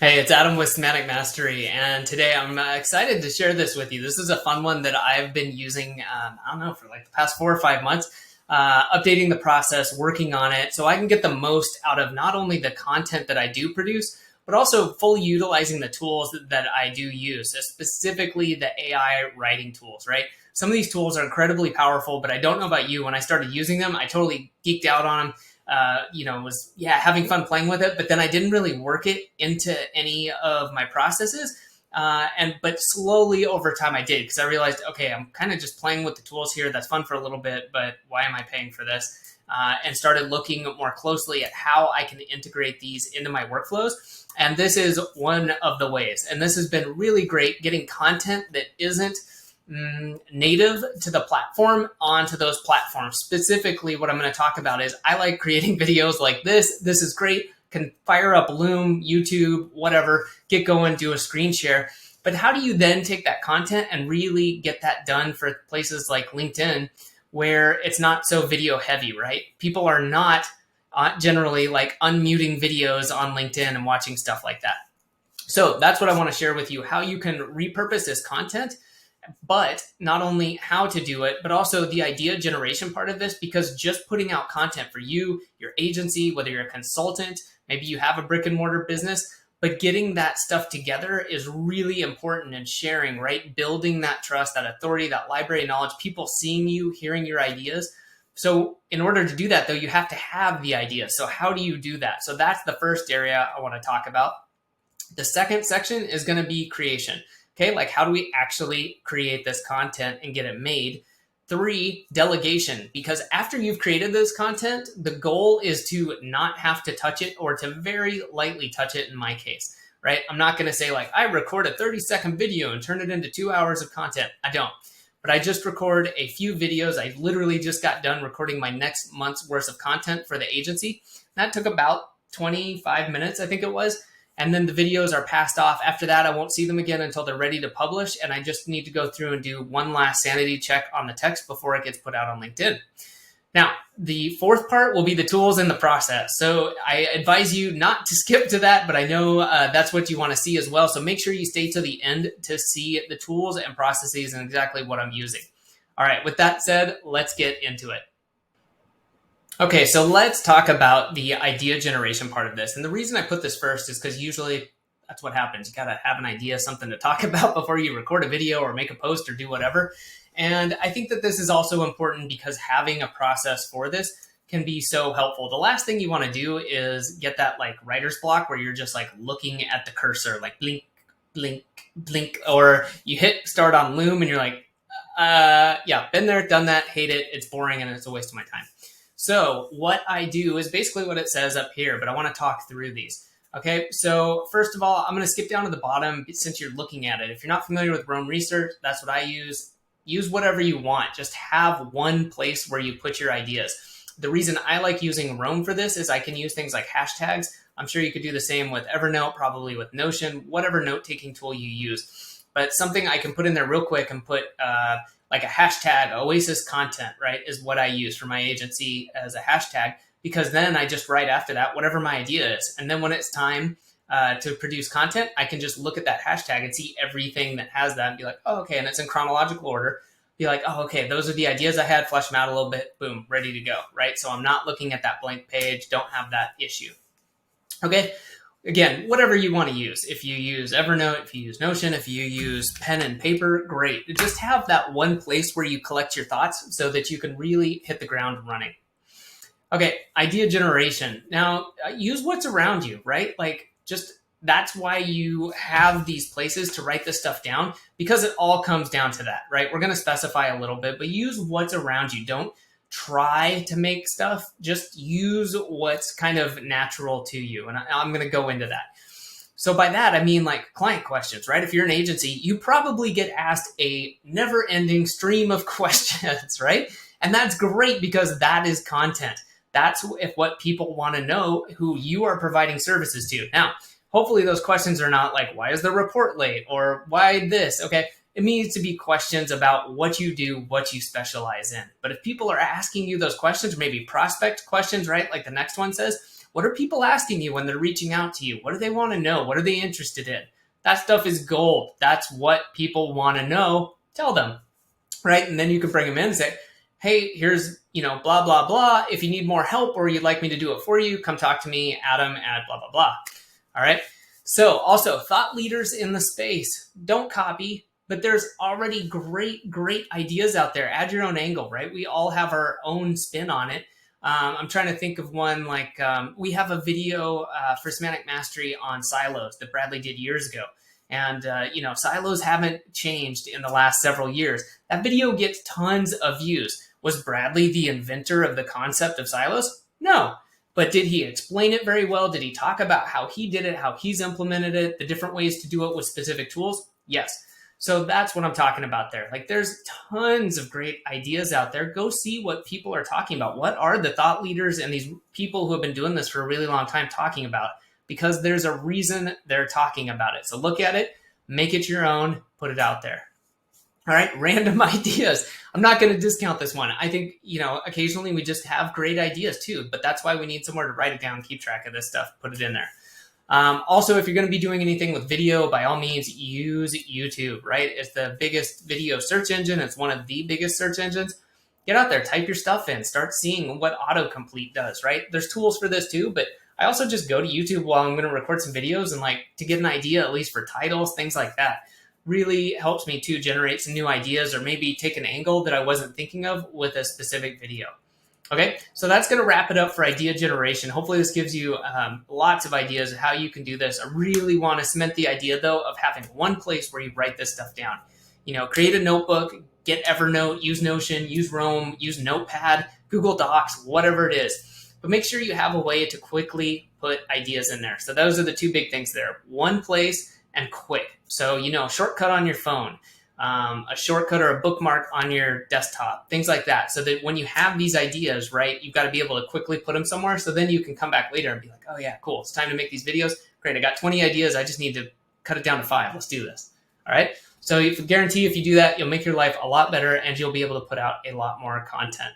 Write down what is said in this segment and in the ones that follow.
Hey, it's Adam with Semantic Mastery, and today I'm excited to share this with you. This is a fun one that I've been using, I don't know, for like the past 4 or 5 months, updating the process, working on it, so I can get the most out of not only the content that I do produce, but also fully utilizing the tools that I do use, so specifically the AI writing tools, right? Some of these tools are incredibly powerful, but I don't know about you. When I started using them, I totally geeked out on them. Was having fun playing with it, but then I didn't really work it into any of my processes. But slowly over time I did, because I realized, okay, I'm kind of just playing with the tools here. That's fun for a little bit, but why am I paying for this? And started looking more closely at how I can integrate these into my workflows. And this is one of the ways. And this has been really great, getting content that isn't native to the platform onto those platforms. Specifically, what I'm going to talk about is I like creating videos like this. This is great. Can fire up Loom, YouTube, whatever, get going, do a screen share. But how do you then take that content and really get that done for places like LinkedIn, where it's not so video heavy, right? People are not generally like unmuting videos on LinkedIn and watching stuff like that. So that's what I want to share with you, how you can repurpose this content, but not only how to do it, but also the idea generation part of this, because just putting out content for you, your agency, whether you're a consultant, maybe you have a brick and mortar business, but getting that stuff together is really important, and sharing, right? Building that trust, that authority, that library of knowledge, people seeing you, hearing your ideas. So in order to do that, though, you have to have the idea. So how do you do that? So that's the first area I want to talk about. The second section is going to be creation. Okay, like how do we actually create this content and get it made? 3, delegation, because after you've created this content, the goal is to not have to touch it, or to very lightly touch it in my case, right? I'm not going to say like I record a 30-second video and turn it into 2 hours of content. I don't. But I just record a few videos. I literally just got done recording my next month's worth of content for the agency. That took about 25 minutes, I think it was. And then the videos are passed off. After that, I won't see them again until they're ready to publish. And I just need to go through and do one last sanity check on the text before it gets put out on LinkedIn. Now, the fourth part will be the tools and the process. So I advise you not to skip to that, but I know that's what you want to see as well. So make sure you stay to the end to see the tools and processes and exactly what I'm using. All right, with that said, let's get into it. Okay, so let's talk about the idea generation part of this. And the reason I put this first is because usually that's what happens. You got to have an idea, something to talk about before you record a video or make a post or do whatever. And I think that this is also important because having a process for this can be so helpful. The last thing you want to do is get that like writer's block where you're just like looking at the cursor, like blink, blink, blink, or you hit start on Loom and you're like, yeah, been there, done that, hate it, it's boring, and it's a waste of my time. So what I do is basically what it says up here, but I want to talk through these. Okay, so first of all, I'm going to skip down to the bottom since you're looking at it. If you're not familiar with Roam Research, that's what I use. Use whatever you want. Just have one place where you put your ideas. The reason I like using Roam for this is I can use things like hashtags. I'm sure you could do the same with Evernote, probably with Notion, whatever note-taking tool you use. But something I can put in there real quick and put like a hashtag, Oasis content, right, is what I use for my agency as a hashtag, because then I just write after that whatever my idea is. And then when it's time to produce content, I can just look at that hashtag and see everything that has that and be like, oh, okay, and it's in chronological order. Be like, oh, okay, those are the ideas I had, flesh them out a little bit, boom, ready to go, right? So I'm not looking at that blank page, don't have that issue. Okay, again, whatever you want to use. If you use Evernote, if you use Notion, if you use pen and paper, great. Just have that one place where you collect your thoughts so that you can really hit the ground running. Okay, idea generation. Now, use what's around you, right? Like, just that's why you have these places to write this stuff down, because it all comes down to that, right? We're going to specify a little bit, but use what's around you. Don't try to make stuff, just use what's kind of natural to you. And I'm going to go into that. So by that, I mean like client questions, right? If you're an agency, you probably get asked a never-ending stream of questions, right? And that's great because that is content. That's what people want to know who you are providing services to. Now, hopefully those questions are not like, why is the report late? Or why this? Okay. It needs to be questions about what you do, what you specialize in. But if people are asking you those questions, maybe prospect questions, right? Like the next one says, What are people asking you when they're reaching out to you? What do they want to know? What are they interested in? That stuff is gold. That's what people want to know. Tell them, right? And then you can bring them in and say, hey, here's, blah, blah, blah. If you need more help or you'd like me to do it for you, come talk to me, Adam at blah, blah, blah. All right. So also thought leaders in the space, don't copy, but there's already great ideas out there. Add your own angle, right? We all have our own spin on it. I'm trying to think of one like we have a video for Semantic Mastery on silos that Bradley did years ago. And, silos haven't changed in the last several years. That video gets tons of views. Was Bradley the inventor of the concept of silos? No. But did he explain it very well? Did he talk about how he did it, how he's implemented it, the different ways to do it with specific tools? Yes. So that's what I'm talking about there. Like there's tons of great ideas out there. Go see what people are talking about. What are the thought leaders and these people who have been doing this for a really long time talking about? Because there's a reason they're talking about it. So look at it, make it your own, put it out there. All right, random ideas. I'm not going to discount this one. I think, occasionally we just have great ideas too, but that's why we need somewhere to write it down, keep track of this stuff, put it in there. Also, if you're going to be doing anything with video, by all means, use YouTube, right? It's the biggest video search engine. It's one of the biggest search engines. Get out there, type your stuff in, start seeing what autocomplete does, right? There's tools for this too, but I also just go to YouTube while I'm going to record some videos and to get an idea, at least for titles, things like that. Really helps me to generate some new ideas or maybe take an angle that I wasn't thinking of with a specific video. Okay, so that's going to wrap it up for idea generation. Hopefully this gives you lots of ideas of how you can do this. I really want to cement the idea, though, of having one place where you write this stuff down. Create a notebook, get Evernote, use Notion, use Roam, use Notepad, Google Docs, whatever it is. But make sure you have a way to quickly put ideas in there. So those are the two big things there. One place and quick. So, a shortcut on your phone, a shortcut or a bookmark on your desktop, things like that. So that when you have these ideas, right, you've got to be able to quickly put them somewhere. So then you can come back later and be like, oh yeah, cool. It's time to make these videos. Great. I got 20 ideas. I just need to cut it down to 5. Let's do this. All right. So I guarantee if you do that, you'll make your life a lot better and you'll be able to put out a lot more content.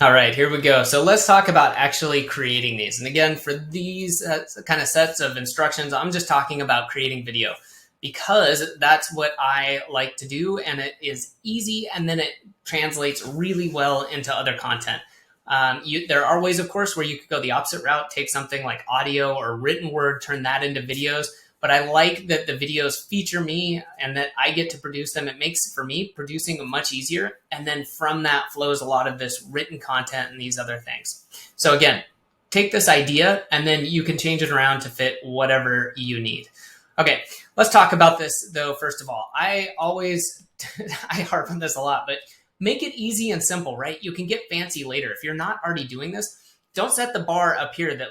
All right, here we go. So let's talk about actually creating these. And again, for these kind of sets of instructions, I'm just talking about creating video because that's what I like to do. And it is easy. And then it translates really well into other content. There are ways, of course, where you could go the opposite route, take something like audio or written word, turn that into videos. But I like that the videos feature me and that I get to produce them. It makes, for me, producing them much easier. And then from that flows a lot of this written content and these other things. So again, take this idea and then you can change it around to fit whatever you need. Okay, let's talk about this though, first of all. I harp on this a lot, but make it easy and simple, right? You can get fancy later. If you're not already doing this, don't set the bar up here that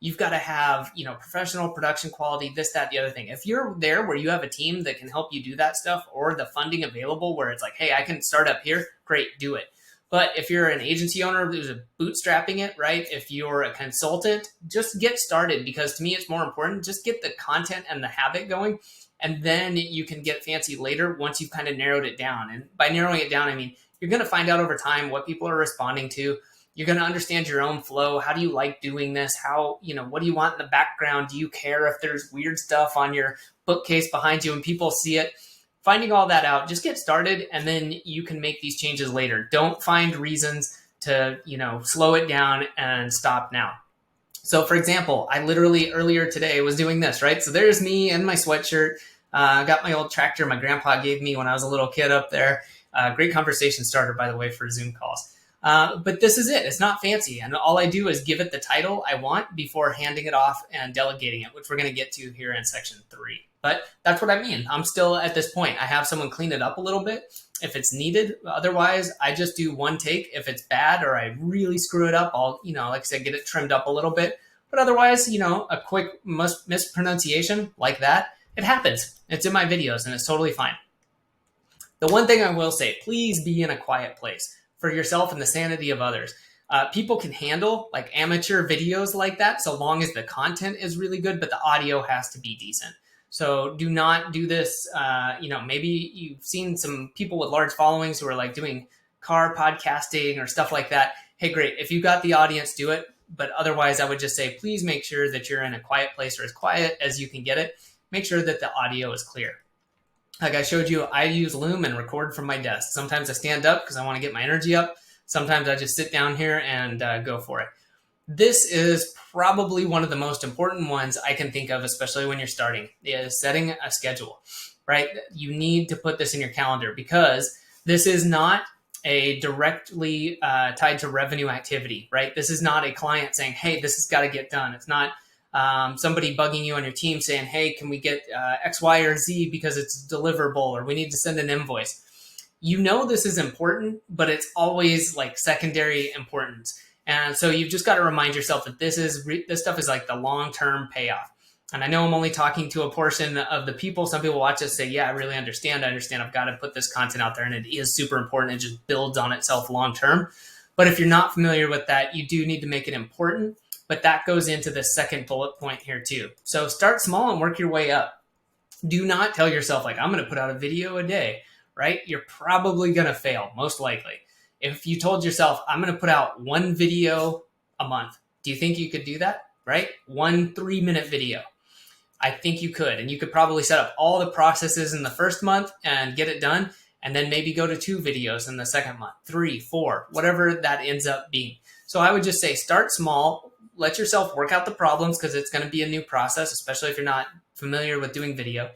you've got to have, professional production quality, this, that, the other thing. If you're there where you have a team that can help you do that stuff or the funding available where it's like, hey, I can start up here, great, do it. But if you're an agency owner who's bootstrapping it, right? If you're a consultant, just get started because to me, it's more important. Just get the content and the habit going. And then you can get fancy later once you've kind of narrowed it down. And by narrowing it down, I mean, you're going to find out over time what people are responding to. You're going to understand your own flow. How do you like doing this? What do you want in the background? Do you care if there's weird stuff on your bookcase behind you and people see it? Finding all that out, just get started and then you can make these changes later. Don't find reasons to, slow it down and stop now. So for example, I literally earlier today was doing this, right? So there's me in my sweatshirt. I got my old tractor my grandpa gave me when I was a little kid up there. Great conversation starter, by the way, for Zoom calls. But this is it. It's not fancy. And all I do is give it the title I want before handing it off and delegating it, which we're going to get to here in section 3. But that's what I mean. I'm still at this point. I have someone clean it up a little bit if it's needed. Otherwise, I just do one take. If it's bad or I really screw it up, I'll, like I said, get it trimmed up a little bit. But otherwise, a quick mispronunciation like that, it happens. It's in my videos and it's totally fine. The one thing I will say, please be in a quiet place for yourself and the sanity of others. People can handle amateur videos like that so long as the content is really good, but the audio has to be decent. So do not do this. Maybe you've seen some people with large followings who are doing car podcasting or stuff like that. Hey, great. If you got the audience, do it. But otherwise, I would just say, please make sure that you're in a quiet place or as quiet as you can get it. Make sure that the audio is clear. Like I showed you, I use Loom and record from my desk. Sometimes I stand up because I want to get my energy up. Sometimes I just sit down here and go for it. This is probably one of the most important ones I can think of, especially when you're starting, is setting a schedule, right? You need to put this in your calendar because this is not a directly tied to revenue activity, right? This is not a client saying, hey, this has got to get done. It's not somebody bugging you on your team saying, hey, can we get X, Y, or Z because it's deliverable or we need to send an invoice. You know this is important, but it's always like secondary importance. And so you've just got to remind yourself that this stuff is like the long-term payoff. And I know I'm only talking to a portion of the people. Some people watch this say, yeah, I really understand. I understand I've got to put this content out there and it is super important. It just builds on itself long-term. But if you're not familiar with that, you do need to make it important. But that goes into the second bullet point here too. So start small and work your way up. Do not tell yourself like, I'm going to put out a video a day, right? You're probably going to fail, most likely. If you told yourself, I'm going to put out one video a month, do you think you could do that, right? 1 3-minute video. I think you could. And you could probably set up all the processes in the first month and get it done. And then maybe go to 2 videos in the second month, 3, 4, whatever that ends up being. So I would just say start small, let yourself work out the problems because it's going to be a new process, especially if you're not familiar with doing video.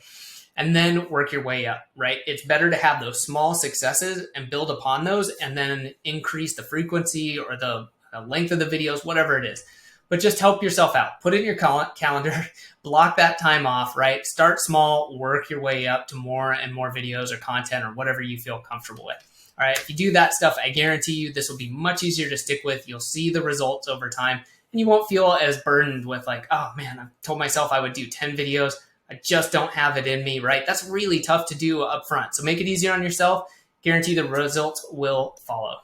And then work your way up, right? It's better to have those small successes and build upon those and then increase the frequency or the length of the videos, whatever it is. But just help yourself out. Put it in your calendar, block that time off, right? Start small, work your way up to more and more videos or content or whatever you feel comfortable with. All right, if you do that stuff, I guarantee you this will be much easier to stick with. You'll see the results over time and you won't feel as burdened with like, oh man, I told myself I would do 10 videos. I just don't have it in me, right? That's really tough to do up front. So make it easier on yourself. Guarantee the results will follow.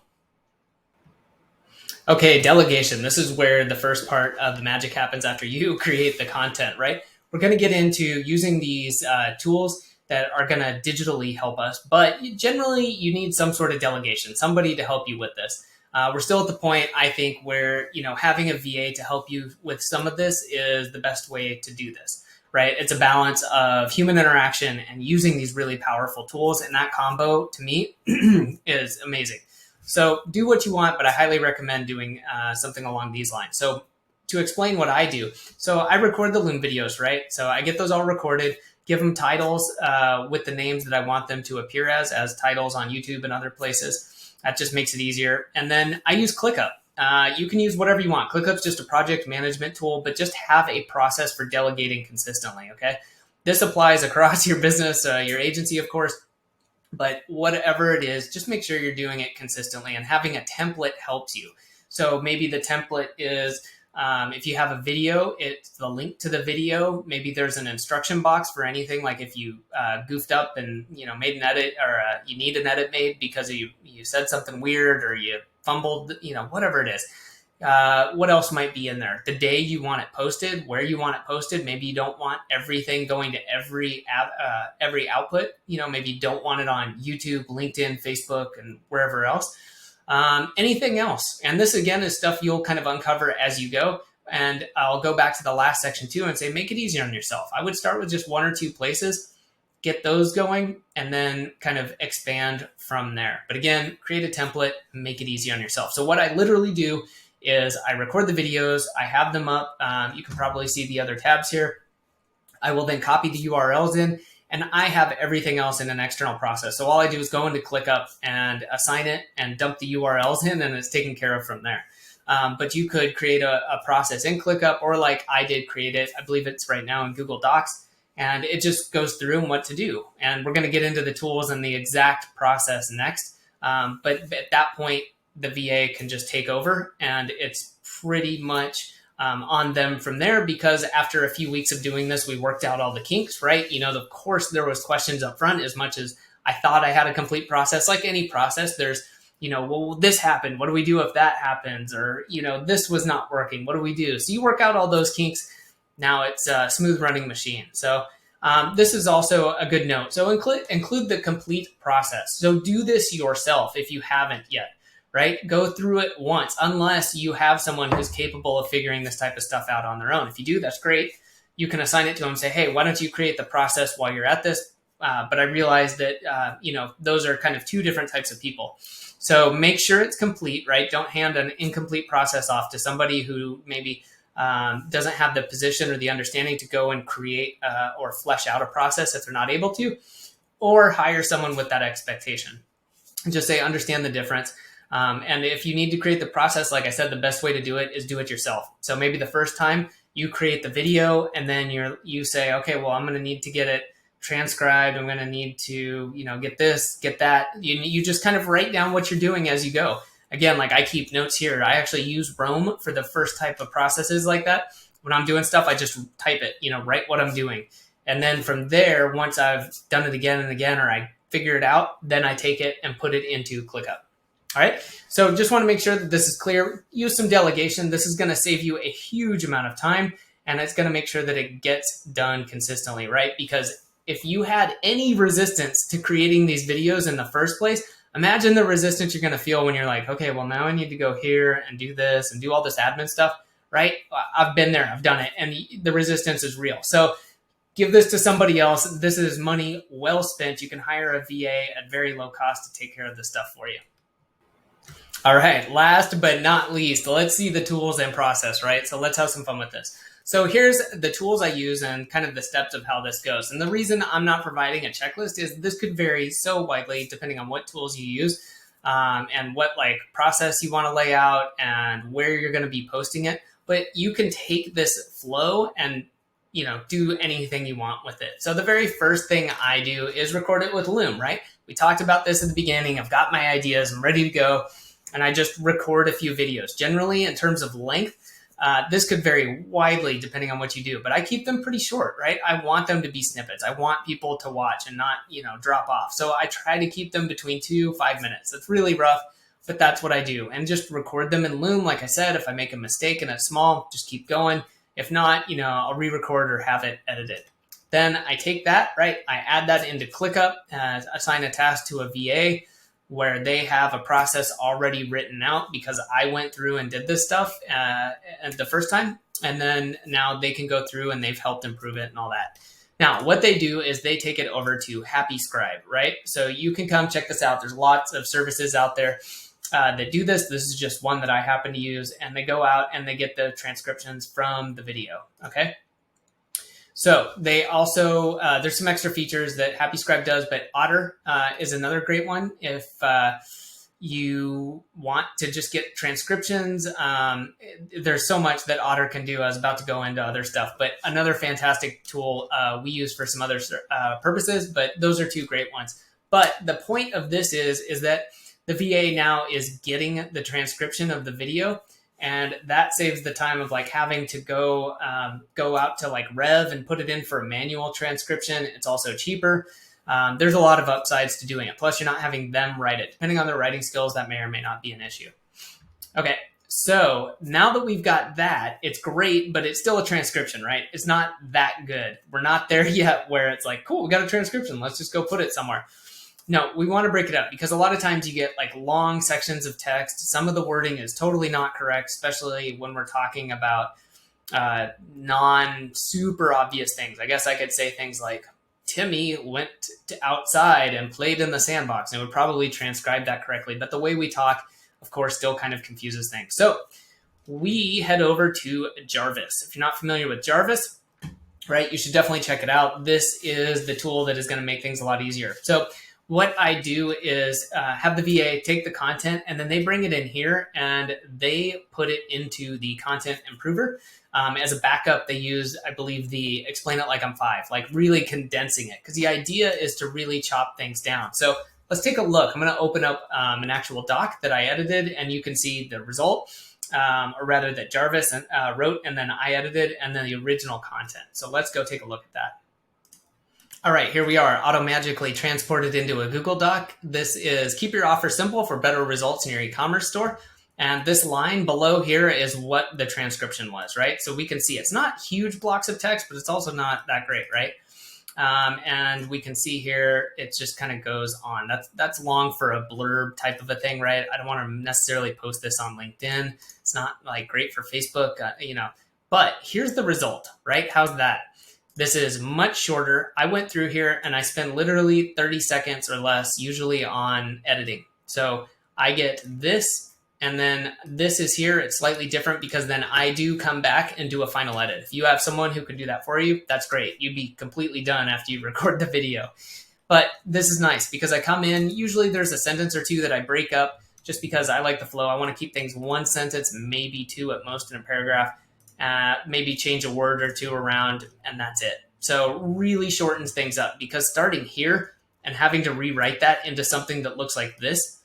Okay, delegation. This is where the first part of the magic happens after you create the content, right? We're going to get into using these tools that are going to digitally help us, but generally you need some sort of delegation, somebody to help you with this. We're still at the point, I think, where having a VA to help you with some of this is the best way to do this. Right? It's a balance of human interaction and using these really powerful tools. And that combo, to me, is amazing. So do what you want, but I highly recommend doing something along these lines. So to explain what I do, so I record the Loom videos, right? So I get those all recorded, give them titles with the names that I want them to appear as titles on YouTube and other places. That just makes it easier. And then I use ClickUp. You can use whatever you want. ClickUp's just a project management tool, but just have a process for delegating consistently, okay? This applies across your business, your agency, of course, but whatever it is, just make sure you're doing it consistently, and having a template helps you. So maybe the template is, if you have a video, it's the link to the video. Maybe there's an instruction box for anything, like if you goofed up and made an edit, or you need an edit made because you said something weird or you fumbled, whatever it is. What else might be in there? The day you want it posted, where you want it posted. Maybe you don't want everything going to every output. Maybe you don't want it on YouTube, LinkedIn, Facebook, and wherever else. Anything else. And this, again, is stuff you'll kind of uncover as you go. And I'll go back to the last section too and say, make it easier on yourself. I would start with just 1 or 2 places, get those going, and then kind of expand from there. But again, create a template, make it easy on yourself. So what I literally do is I record the videos, I have them up. You can probably see the other tabs here. I will then copy the URLs in, and I have everything else in an external process. So all I do is go into ClickUp and assign it and dump the URLs in, and it's taken care of from there. But you could create a process in ClickUp, or like I did, create it. I believe it's right now in Google Docs. And it just goes through and what to do. And we're going to get into the tools and the exact process next. But at that point, the VA can just take over, and it's pretty much on them from there, because after a few weeks of doing this, we worked out all the kinks, right? Of course, there was questions up front. As much as I thought I had a complete process, like any process, there's, well, this happened. What do we do if that happens? Or, this was not working. What do we do? So you work out all those kinks. Now it's a smooth running machine. So this is also a good note. So include the complete process. So do this yourself if you haven't yet, right? Go through it once, unless you have someone who's capable of figuring this type of stuff out on their own. If you do, that's great. You can assign it to them, say, hey, why don't you create the process while you're at this? But I realize that, those are kind of two different types of people. So make sure it's complete, right? Don't hand an incomplete process off to somebody who maybe doesn't have the position or the understanding to go and create or flesh out a process if they're not able to, or hire someone with that expectation. And just say, understand the difference. And if you need to create the process, like I said, the best way to do it is do it yourself. So maybe the first time you create the video and then you say, okay, well, I'm going to need to get it transcribed. I'm going to need to, get this, get that. You just kind of write down what you're doing as you go. Again, like I keep notes here. I actually use Roam for the first type of processes like that. When I'm doing stuff, I just type it, write what I'm doing. And then from there, once I've done it again and again, or I figure it out, then I take it and put it into ClickUp. All right. So just want to make sure that this is clear. Use some delegation. This is going to save you a huge amount of time, and it's going to make sure that it gets done consistently, right? Because if you had any resistance to creating these videos in the first place, imagine the resistance you're going to feel when you're like, okay, well, now I need to go here and do this and do all this admin stuff, right? I've been there. I've done it. And the resistance is real. So give this to somebody else. This is money well spent. You can hire a VA at very low cost to take care of this stuff for you. All right, last but not least, let's see the tools and process, right? So let's have some fun with this. So here's the tools I use and kind of the steps of how this goes. And the reason I'm not providing a checklist is this could vary so widely depending on what tools you use and what process you want to lay out and where you're going to be posting it. But you can take this flow and do anything you want with it. So the very first thing I do is record it with Loom, right? We talked about this at the beginning. I've got my ideas. I'm ready to go. And I just record a few videos. Generally, in terms of length, this could vary widely depending on what you do, but I keep them pretty short, right? I want them to be snippets. I want people to watch and not, drop off. So I try to keep them between 2 to 5 minutes. It's really rough, but that's what I do. And just record them in Loom. Like I said, if I make a mistake and it's small, just keep going. If not, I'll re-record or have it edited. Then I take that, right? I add that into ClickUp, assign a task to a VA, where they have a process already written out because I went through and did this stuff the first time. And then now they can go through and they've helped improve it and all that. Now, what they do is they take it over to HappyScribe, right? So you can come check this out. There's lots of services out there that do this. This is just one that I happen to use. And they go out and they get the transcriptions from the video, okay? So they also, there's some extra features that HappyScribe does, but Otter is another great one. If you want to just get transcriptions, there's so much that Otter can do. I was about to go into other stuff, but another fantastic tool we use for some other purposes, but those are two great ones. But the point of this is that the VA now is getting the transcription of the video. And that saves the time of having to go out to Rev and put it in for a manual transcription. It's also cheaper. There's a lot of upsides to doing it. Plus, you're not having them write it. Depending on their writing skills, that may or may not be an issue. Okay, so now that we've got that, it's great, but it's still a transcription, right? It's not that good. We're not there yet where it's cool, we got a transcription. Let's just go put it somewhere. No, we want to break it up because a lot of times you get long sections of text. Some of the wording is totally not correct, especially when we're talking about non-super obvious things. I guess I could say things like, Timmy went outside and played in the sandbox. And it would probably transcribe that correctly. But the way we talk, of course, still kind of confuses things. So we head over to Jarvis. If you're not familiar with Jarvis, right, you should definitely check it out. This is the tool that is going to make things a lot easier. So what I do is have the VA take the content and then they bring it in here and they put it into the content improver. As a backup, they use, I believe, the explain it like I'm 5, really condensing it because the idea is to really chop things down. So let's take a look. I'm going to open up an actual doc that I edited and you can see the result, or rather that Jarvis wrote and then I edited and then the original content. So let's go take a look at that. All right, here we are, auto-magically transported into a Google Doc. This is keep your offer simple for better results in your e-commerce store. And this line below here is what the transcription was, right? So we can see it's not huge blocks of text, but it's also not that great, right? And we can see here, it just kind of goes on. That's long for a blurb type of a thing, right? I don't want to necessarily post this on LinkedIn. It's not like great for Facebook, but here's the result, right? How's that? This is much shorter. I went through here and I spend literally 30 seconds or less usually on editing. So I get this, and then this is here. It's slightly different because then I do come back and do a final edit. If you have someone who can do that for you, that's great. You'd be completely done after you record the video. But this is nice because I come in, usually there's a sentence or two that I break up just because I like the flow. I want to keep things one sentence, maybe two at most in a paragraph, maybe change a word or two around, and that's it. So really shortens things up, because starting here and having to rewrite that into something that looks like this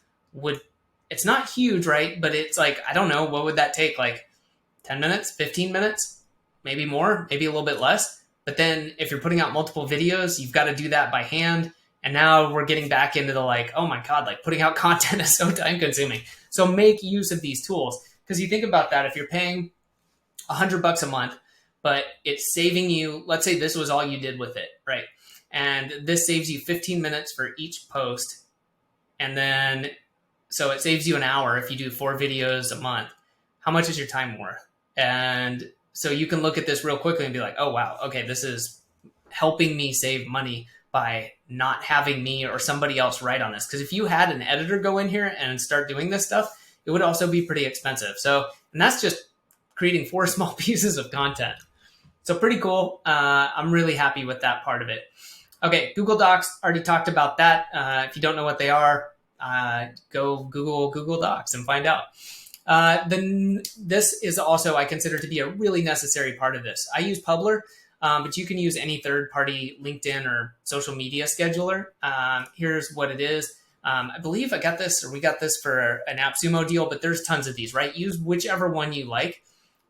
it's not huge, right? But it's like, I don't know, what would that take? Like 10 minutes, 15 minutes, maybe more, maybe a little bit less. But then if you're putting out multiple videos, you've got to do that by hand. And now we're getting back into the like, oh my God, like putting out content is so time consuming. So make use of these tools, because you think about that, if you're paying $100 a month, but it's saving you, let's say this was all you did with it, right? And this saves you 15 minutes for each post. And then, so it saves you an hour if you do 4 videos a month. How much is your time worth? And so you can look at this real quickly and be like, oh, wow, okay, this is helping me save money by not having me or somebody else write on this. Because if you had an editor go in here and start doing this stuff, it would also be pretty expensive. So, and that's just creating 4 small pieces of content. So pretty cool. I'm really happy with that part of it. Okay, Google Docs, already talked about that. If you don't know what they are, go Google Google Docs and find out. Then this is also, I consider to be a really necessary part of this. I use Publer, but you can use any third-party LinkedIn or social media scheduler. Here's what it is. I believe we got this for an AppSumo deal, but there's tons of these, right? Use whichever one you like.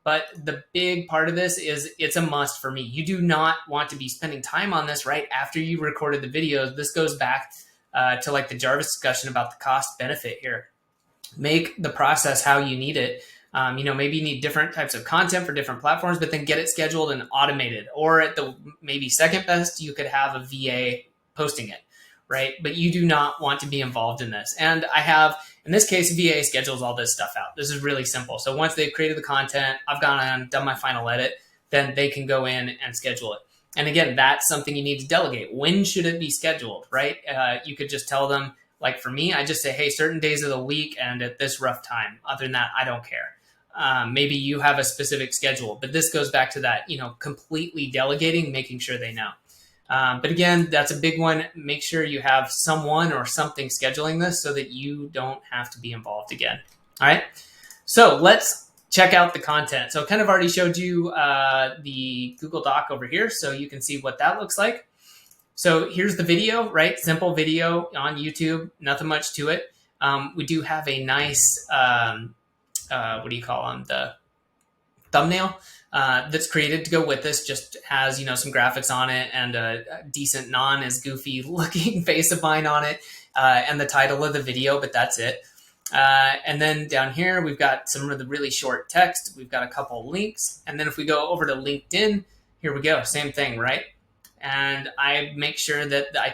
But the big part of this is it's a must for me. You do not want to be spending time on this right after you recorded the videos. This goes back to like the Jarvis discussion about the cost benefit here. Make the process how you need it. Maybe you need different types of content for different platforms, but then get it scheduled and automated. Or at the maybe second best, you could have a VA posting it, right? But you do not want to be involved in this. And I have, in this case, VA schedules all this stuff out. This is really simple. So once they've created the content, I've gone and done my final edit, then they can go in and schedule it. And again, that's something you need to delegate. When should it be scheduled, right? You could just tell them, like for me, I just say, hey, certain days of the week and at this rough time. Other than that, I don't care. Maybe you have a specific schedule, but this goes back to that, completely delegating, making sure they know. But again, that's a big one. Make sure you have someone or something scheduling this so that you don't have to be involved again. All right. So let's check out the content. So I kind of already showed you the Google Doc over here, so you can see what that looks like. So here's the video, right? Simple video on YouTube, nothing much to it. We do have a nice, the thumbnail that's created to go with this. Just has, some graphics on it and a decent non as goofy looking face of mine on it, and the title of the video, but that's it. And then down here, we've got some of the really short text. We've got a couple links. And then if we go over to LinkedIn, here we go. Same thing, right? And I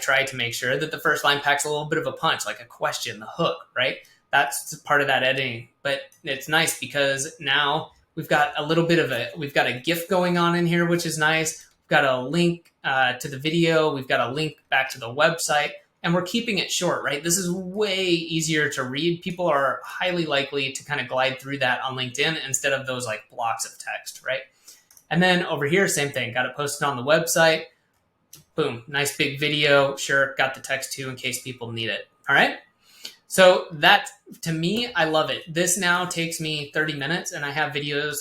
try to make sure that the first line packs a little bit of a punch, like a question, the hook, right? That's part of that editing. But it's nice because now we've got we've got a GIF going on in here, which is nice. We've got a link to the video. We've got a link back to the website. And we're keeping it short, right? This is way easier to read. People are highly likely to kind of glide through that on LinkedIn instead of those like blocks of text, right? And then over here, same thing. Got it posted on the website. Boom, nice big video. Sure, got the text too in case people need it. All right. So that, to me, I love it. This now takes me 30 minutes and I have videos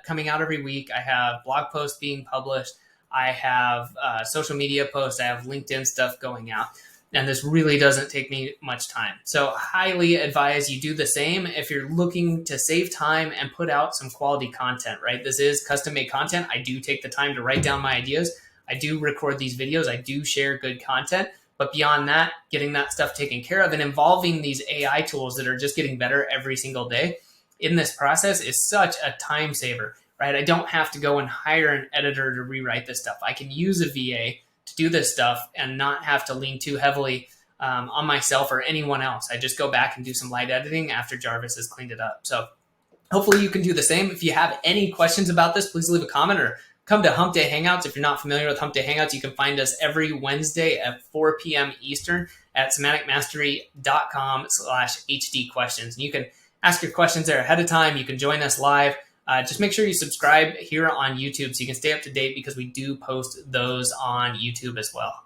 coming out every week. I have blog posts being published. I have social media posts. I have LinkedIn stuff going out. And this really doesn't take me much time. So highly advise you do the same if you're looking to save time and put out some quality content, right? This is custom made content. I do take the time to write down my ideas. I do record these videos. I do share good content. But beyond that, getting that stuff taken care of and involving these AI tools that are just getting better every single day in this process is such a time saver, right? I don't have to go and hire an editor to rewrite this stuff. I can use a VA to do this stuff and not have to lean too heavily on myself or anyone else. I just go back and do some light editing after Jarvis has cleaned it up. So hopefully you can do the same. If you have any questions about this, please leave a comment or come to Hump Day Hangouts. If you're not familiar with Hump Day Hangouts, you can find us every Wednesday at 4 p.m. Eastern at semanticmastery.com/HD questions. And you can ask your questions there ahead of time. You can join us live. Just make sure you subscribe here on YouTube so you can stay up to date, because we do post those on YouTube as well.